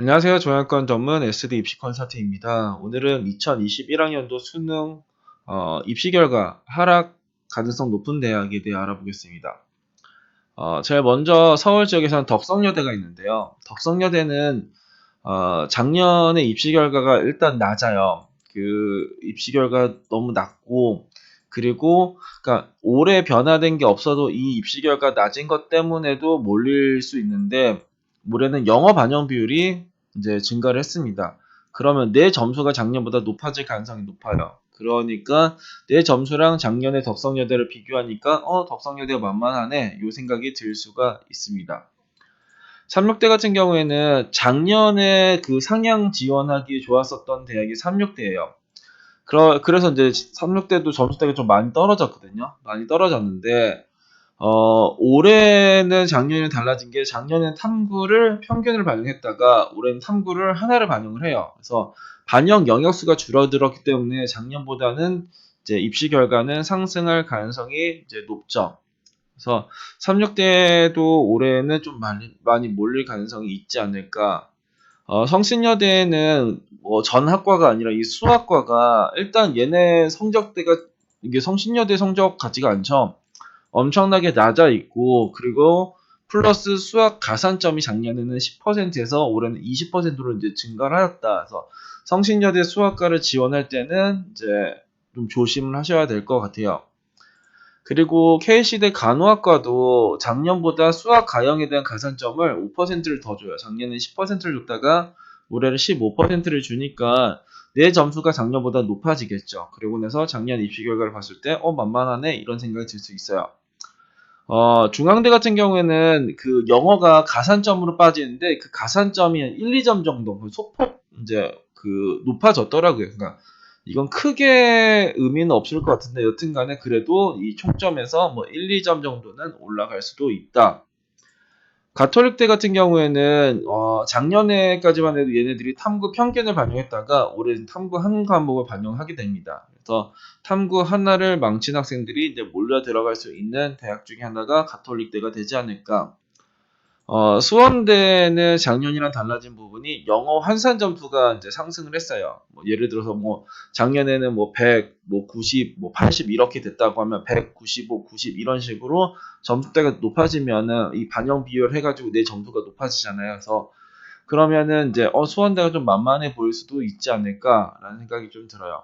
안녕하세요. 종합관 전문 SD 입시 컨설팅입니다. 오늘은 2021학년도 수능 입시 결과 하락 가능성 높은 대학에 대해 알아보겠습니다. 제일 먼저 서울 지역에서는 덕성여대가 있는데요. 덕성여대는 작년에 입시 결과가 일단 낮아요. 그 입시 결과 너무 낮고 그리고 그러니까 올해 변화된 게 없어도 이 입시 결과 낮은 것 때문에도 몰릴 수 있는데 올해는 영어 반영 비율이 이제 증가를 했습니다. 그러면 내 점수가 작년보다 높아질 가능성이 높아요. 그러니까 내 점수랑 작년에 덕성여대를 비교하니까 덕성여대가 만만하네 요 생각이 들 수가 있습니다. 삼육대 같은 경우에는 작년에 그 상향 지원하기 좋았었던 대학이 삼육대예요. 그래서 이제 삼육대도 점수대가 좀 많이 떨어졌거든요. 많이 떨어졌는데 올해는 작년이랑 달라진 게 작년에는 탐구를 평균을 반영했다가 올해는 탐구를 하나를 반영을 해요. 그래서 반영 영역수가 줄어들었기 때문에 작년보다는 이제 입시 결과는 상승할 가능성이 이제 높죠. 그래서 36대도 올해는 좀 많이 몰릴 가능성이 있지 않을까. 성신여대는 뭐 전 학과가 아니라 이 수학과가 일단 얘네 성적대가 이게 성신여대 성적 같지가 않죠. 엄청나게 낮아 있고 그리고 플러스 수학 가산점이 작년에는 10%에서 올해는 20%로 이제 증가를 하였다. 그래서 성신여대 수학과를 지원할 때는 이제 좀 조심을 하셔야 될 것 같아요. 그리고 KC대 간호학과도 작년보다 수학 가형에 대한 가산점을 5%를 더 줘요. 작년에 10%를 줬다가 올해는 15%를 주니까 내 점수가 작년보다 높아지겠죠. 그리고 나서 작년 입시 결과를 봤을 때 만만하네 이런 생각이 들 수 있어요. 중앙대 같은 경우에는 그 영어가 가산점으로 빠지는데 그 가산점이 한 1, 2점 정도 소폭 이제 그 높아졌더라고요. 그러니까 이건 크게 의미는 없을 것 같은데 여튼간에 그래도 이 총점에서 뭐 1, 2점 정도는 올라갈 수도 있다. 가톨릭대 같은 경우에는 작년에까지만 해도 얘네들이 탐구 평균을 반영했다가 올해는 탐구 한 과목을 반영하게 됩니다. 그래서 탐구 하나를 망친 학생들이 이제 몰려 들어갈 수 있는 대학 중에 하나가 가톨릭대가 되지 않을까. 수원대는 작년이랑 달라진 부분이 영어 환산 점수가 이제 상승을 했어요. 뭐 예를 들어서 뭐 작년에는 뭐 100, 뭐 90, 뭐 80 이렇게 됐다고 하면 100, 95, 90 이런 식으로 점수대가 높아지면은 이 반영 비율 해가지고 내 점수가 높아지잖아요. 그래서 그러면은 이제 수원대가 좀 만만해 보일 수도 있지 않을까라는 생각이 좀 들어요.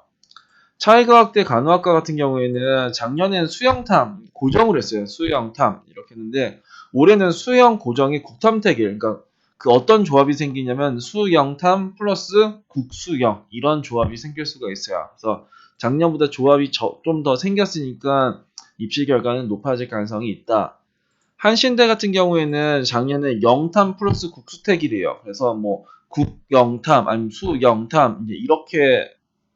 차이과학대 간호학과 같은 경우에는 작년에는 수영탐 고정을 했어요. 수영탐 이렇게 했는데 올해는 수영 고정이 국탐택일 그러니까 그 어떤 조합이 생기냐면 수영탐 플러스 국수영 이런 조합이 생길 수가 있어요. 그래서 작년보다 조합이 좀 더 생겼으니까 입시 결과는 높아질 가능성이 있다. 한신대 같은 경우에는 작년에 영탐 플러스 국수택이래요. 그래서 뭐 국영탐 아니면 수영탐 이제 이렇게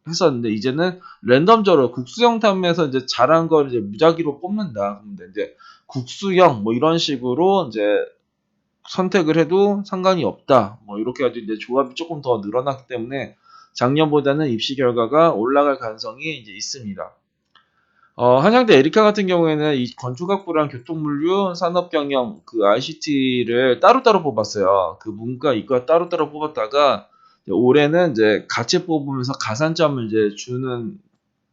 했었는데 이제는 랜덤적으로 국수영탐에서 이제 잘한 걸 이제 무작위로 뽑는다. 근데 이제 국수영 뭐 이런 식으로 이제 선택을 해도 상관이 없다. 뭐 이렇게 가지고 이제 조합이 조금 더 늘어났기 때문에 작년보다는 입시 결과가 올라갈 가능성이 이제 있습니다. 한양대 에리카 같은 경우에는 이 건축학부랑 교통물류, 산업경영, 그 ICT를 따로따로 뽑았어요. 그 문과, 이과 따로따로 뽑았다가 올해는 이제 같이 뽑으면서 가산점을 이제 주는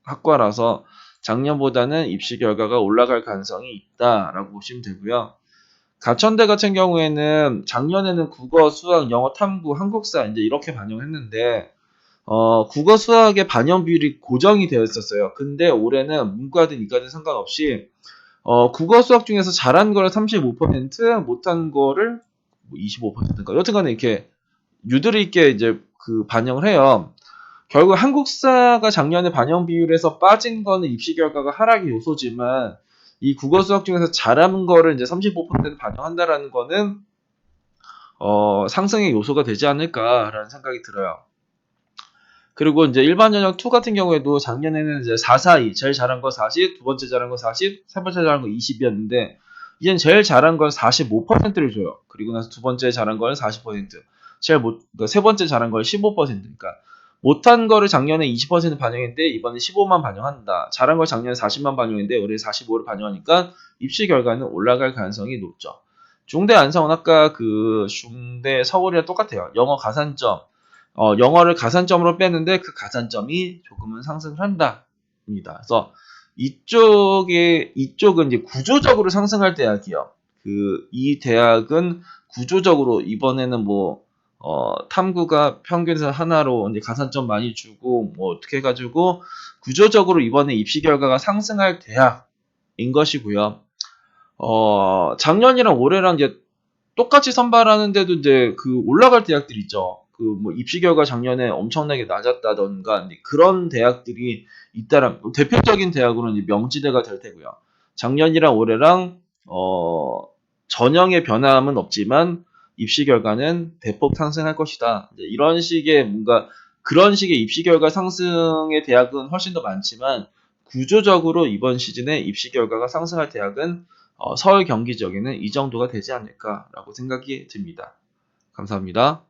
학과라서 작년보다는 입시 결과가 올라갈 가능성이 있다라고 보시면 되고요. 가천대 같은 경우에는 작년에는 국어, 수학, 영어, 탐구, 한국사 이제 이렇게 반영했는데 국어 수학의 반영 비율이 고정이 되어 있었어요. 근데 올해는 문과든 이과든 상관없이 국어 수학 중에서 잘한 거를 35%, 못한 거를 25%인가. 여튼간에 이렇게 유도리 있게 이제 그 반영을 해요. 결국 한국사가 작년에 반영 비율에서 빠진 거는 입시 결과가 하락의 요소지만 이 국어 수학 중에서 잘한 거를 이제 35% 반영한다라는 거는 상승의 요소가 되지 않을까라는 생각이 들어요. 그리고 이제 일반 전형 2 같은 경우에도 작년에는 이제 442 제일 잘한 거 40, 두 번째 잘한 거 40, 세 번째 잘한 거 20이었는데 이젠 제일 잘한 건 45%를 줘요. 그리고 나서 두 번째 잘한 건 40%, 그러니까 세 번째 잘한 건 15%니까 못한 거를 작년에 20% 반영했는데 이번에 15만 반영한다. 잘한 걸 작년에 40만 반영했는데 올해 45를 반영하니까 입시 결과는 올라갈 가능성이 높죠. 중대 안성은 아까 그 중대 서울이랑 똑같아요. 영어 가산점. 영어를 가산점으로 빼는데 그 가산점이 조금은 상승을 한다입니다. 그래서 이쪽은 이제 구조적으로 상승할 대학이요. 이 대학은 구조적으로 이번에는 탐구가 평균에서 하나로 이제 가산점 많이 주고 어떻게 해가지고 구조적으로 이번에 입시 결과가 상승할 대학인 것이고요. 작년이랑 올해랑 이제 똑같이 선발하는데도 이제 그 올라갈 대학들 있죠. 입시 결과 작년에 엄청나게 낮았다던가 그런 대학들이 있다란 대표적인 대학으로는 이제 명지대가 될 테고요. 작년이랑 올해랑 전형의 변함은 없지만 입시 결과는 대폭 상승할 것이다. 이런 식의 뭔가 그런 식의 입시 결과 상승의 대학은 훨씬 더 많지만 구조적으로 이번 시즌에 입시 결과가 상승할 대학은 서울 경기 지역에는 이 정도가 되지 않을까라고 생각이 듭니다. 감사합니다.